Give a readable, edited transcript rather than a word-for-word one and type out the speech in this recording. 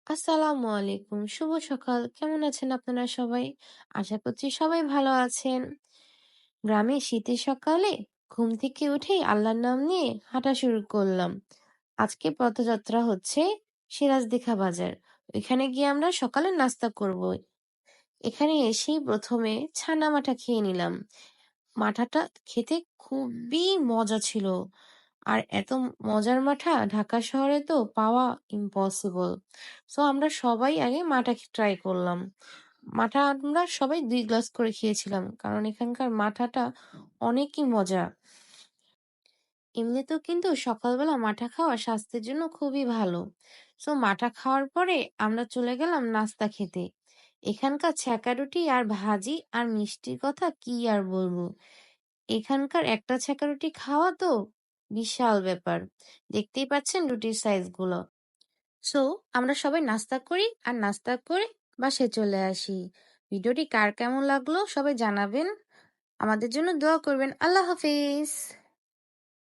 আসসালামু আলাইকুম। শুভ সকাল। কেমন আছেন আপনারা সবাই? আশা করছি সবাই ভালো আছেন। গ্রামে শীতের সকালে ঘুম থেকে উঠেই আল্লাহর নাম নিয়ে হাঁটা শুরু করলাম। আজকে পথযাত্রা হচ্ছে সিরাজদিঘা বাজার। ওইখানে গিয়ে আমরা সকালে নাস্তা করব। এখানে এসেই ১ম এ ছানা মাঠা খেয়ে নিলাম। মাঠাটা খেতে খুবই মজা ছিল। আর এত মজার মাঠা ঢাকা শহরে তো পাওয়া ইম্পসিবল। সো আমরা সবাই আগে মাঠা ট্রাই করলাম। মাঠা আমরা সবাই ২ গ্লাস করে খেয়েছিলাম। কারণ এখানকার মাঠাটা অনেকই মজা। এমনিতেও কিন্তু সকালবেলা মাঠা খাওয়া স্বাস্থ্যের জন্য খুবই ভালো। সো মাঠা খাওয়ার পরে আমরা চলে গেলাম নাস্তা খেতে। এখানকার ছ্যাঁকা রুটি আর ভাজি আর মিষ্টির কথা কি আর বলবো। এখানকার একটা ছ্যাঁকা রুটি খাওয়া তো বিশাল ব্যাপার। দেখতেই পাচ্ছেন রুটির সাইজ গুলো। সো আমরা সবাই নাস্তা করি আর নাস্তা করে বাসায় চলে আসি। ভিডিওটি কার কেমন লাগলো সবাই জানাবেন। আমাদের জন্য দোয়া করবেন। আল্লাহ হাফেজ।